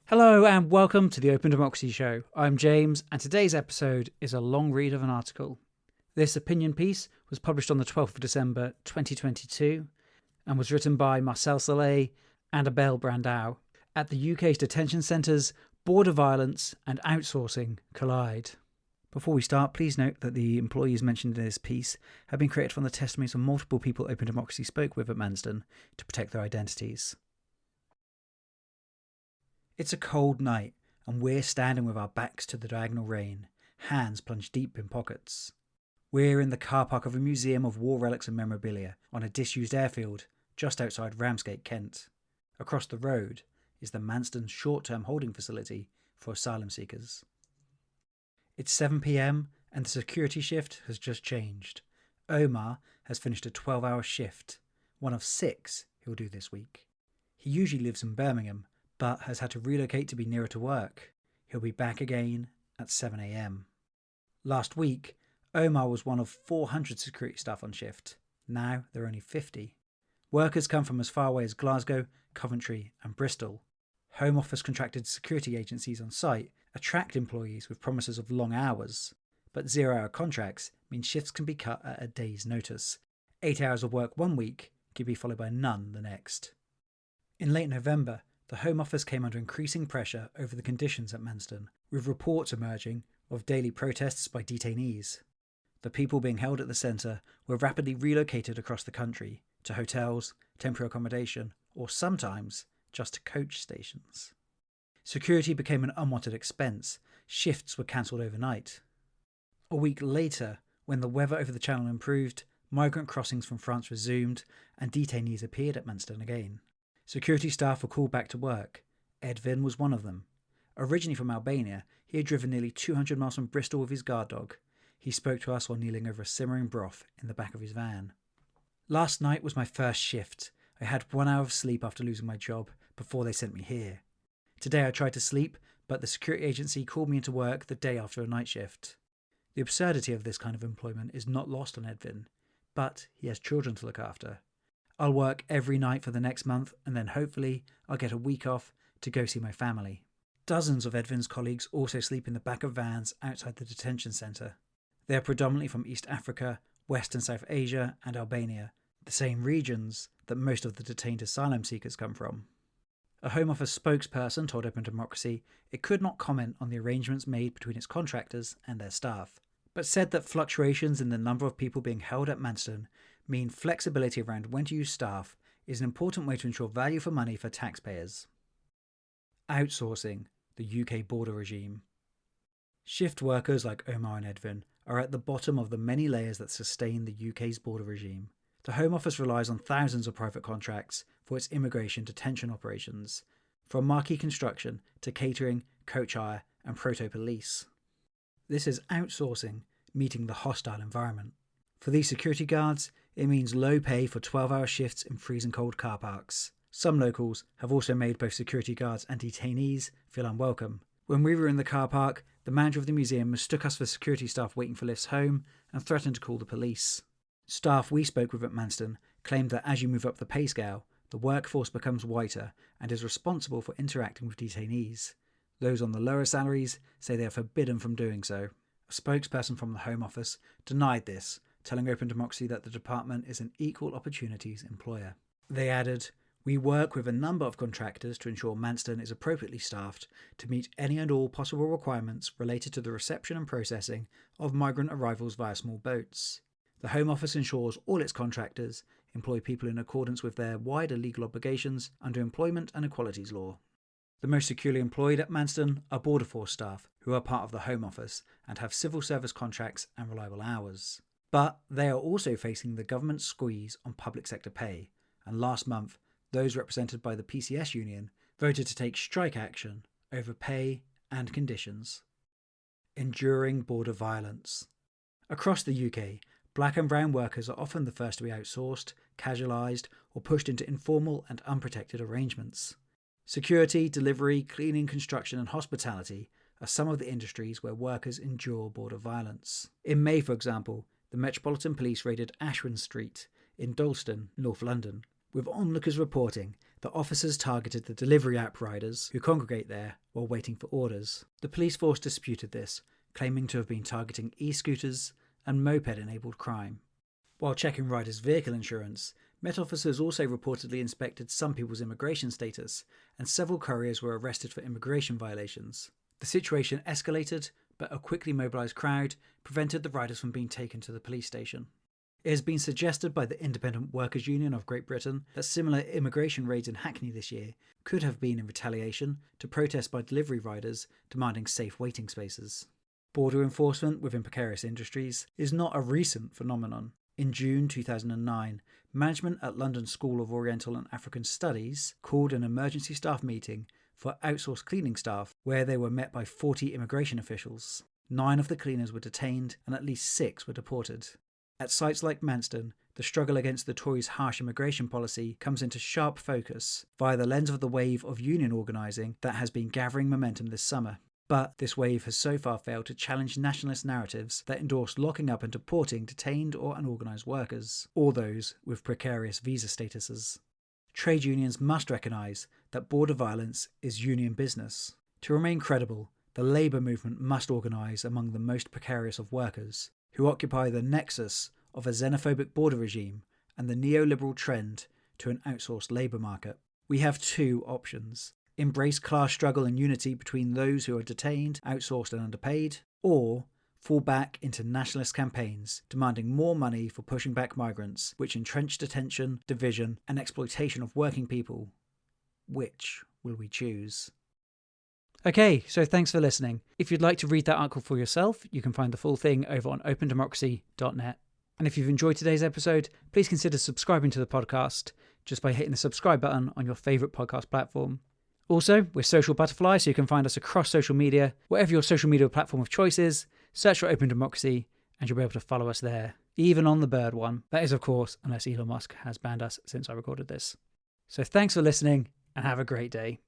Hello and welcome to the Open Democracy Show. I'm James, and today's episode is a long read of an article. This opinion piece was published on the 12th of December 2022 and was written by Marcel Saleh and Abel Brandau. At the UK's detention centres, border violence and outsourcing collide. Before we start, please note that the employees mentioned in this piece have been created from the testimonies of multiple people Open Democracy spoke with at Manston to protect their identities. It's a cold night, and we're standing with our backs to the diagonal rain, hands plunged deep in pockets. We're in the car park of a museum of war relics and memorabilia on a disused airfield just outside Ramsgate, Kent. Across the road is the Manston short-term holding facility for asylum seekers. It's 7 p.m. and the security shift has just changed. Omar has finished a 12-hour shift, one of 6 he'll do this week. He usually lives in Birmingham, but has had to relocate to be nearer to work. He'll be back again at 7 a.m. Last week, Omar was one of 400 security staff on shift. Now there are only 50. Workers come from as far away as Glasgow, Coventry and Bristol. Home Office contracted security agencies on site attract employees with promises of long hours, but 0-hour contracts mean shifts can be cut at a day's notice. 8 hours of work one week could be followed by none the next. In late November, the Home Office came under increasing pressure over the conditions at Manston, with reports emerging of daily protests by detainees. The people being held at the centre were rapidly relocated across the country to hotels, temporary accommodation, or sometimes just to coach stations. Security became an unwanted expense. Shifts were cancelled overnight. A week later, when the weather over the channel improved, migrant crossings from France resumed and detainees appeared at Manston again. Security staff were called back to work. Edvin was one of them. Originally from Albania, he had driven nearly 200 miles from Bristol with his guard dog. He spoke to us while kneeling over a simmering broth in the back of his van. Last night was my first shift. I had 1 hour of sleep after losing my job before they sent me here. Today I tried to sleep, but the security agency called me into work the day after a night shift. The absurdity of this kind of employment is not lost on Edvin, but he has children to look after. I'll work every night for the next month and then hopefully I'll get a week off to go see my family. Dozens of Edvin's colleagues also sleep in the back of vans outside the detention centre. They are predominantly from East Africa, West and South Asia and Albania, the same regions that most of the detained asylum seekers come from. A Home Office spokesperson told Open Democracy it could not comment on the arrangements made between its contractors and their staff, but said that fluctuations in the number of people being held at Manston mean flexibility around when to use staff is an important way to ensure value for money for taxpayers. Outsourcing the UK border regime. Shift workers like Omar and Edvin are at the bottom of the many layers that sustain the UK's border regime. The Home Office relies on thousands of private contracts for its immigration detention operations, from marquee construction to catering, coach hire and proto-police. This is outsourcing meeting the hostile environment. For these security guards, it means low pay for 12-hour shifts in freezing cold car parks. Some locals have also made both security guards and detainees feel unwelcome. When we were in the car park, the manager of the museum mistook us for security staff waiting for lifts home and threatened to call the police. Staff we spoke with at Manston claimed that as you move up the pay scale, the workforce becomes whiter and is responsible for interacting with detainees. Those on the lower salaries say they are forbidden from doing so. A spokesperson from the Home Office denied this, telling Open Democracy that the department is an equal opportunities employer. They added, "We work with a number of contractors to ensure Manston is appropriately staffed to meet any and all possible requirements related to the reception and processing of migrant arrivals via small boats. The Home Office ensures all its contractors employ people in accordance with their wider legal obligations under employment and equalities law." The most securely employed at Manston are Border Force staff who are part of the Home Office and have civil service contracts and reliable hours. But they are also facing the government's squeeze on public sector pay, and last month those represented by the PCS union voted to take strike action over pay and conditions. Enduring border violence. Across the UK, black and brown workers are often the first to be outsourced, casualised or pushed into informal and unprotected arrangements. Security, delivery, cleaning, construction and hospitality are some of the industries where workers endure border violence. In May, for example, the Metropolitan Police raided Ashwin Street in Dalston, North London, with onlookers reporting The officers targeted the delivery app riders who congregate there while waiting for orders. The police force disputed this, claiming to have been targeting e-scooters and moped-enabled crime. While checking riders' vehicle insurance, Met officers also reportedly inspected some people's immigration status, and several couriers were arrested for immigration violations. The situation escalated, but a quickly mobilised crowd prevented the riders from being taken to the police station. It has been suggested by the Independent Workers' Union of Great Britain that similar immigration raids in Hackney this year could have been in retaliation to protests by delivery riders demanding safe waiting spaces. Border enforcement within precarious industries is not a recent phenomenon. In June 2009, management at London School of Oriental and African Studies called an emergency staff meeting for outsourced cleaning staff, where they were met by 40 immigration officials. 9 of the cleaners were detained and at least 6 were deported. At sites like Manston, the struggle against the Tories' harsh immigration policy comes into sharp focus via the lens of the wave of union organising that has been gathering momentum this summer. But this wave has so far failed to challenge nationalist narratives that endorse locking up and deporting detained or unorganised workers, or those with precarious visa statuses. Trade unions must recognise that border violence is union business. To remain credible, the labour movement must organise among the most precarious of workers, who occupy the nexus of a xenophobic border regime and the neoliberal trend to an outsourced labour market. We have 2 options. Embrace class struggle and unity between those who are detained, outsourced and underpaid, or fall back into nationalist campaigns demanding more money for pushing back migrants, which entrench detention, division and exploitation of working people. Which will we choose? Okay, so thanks for listening. If you'd like to read that article for yourself, you can find the full thing over on openDemocracy.net. And if you've enjoyed today's episode, please consider subscribing to the podcast just by hitting the subscribe button on your favourite podcast platform. Also, we're Social Butterfly, so you can find us across social media. Whatever your social media platform of choice is, search for Open Democracy and you'll be able to follow us there, even on the bird one. That is, of course, unless Elon Musk has banned us since I recorded this. So thanks for listening and have a great day.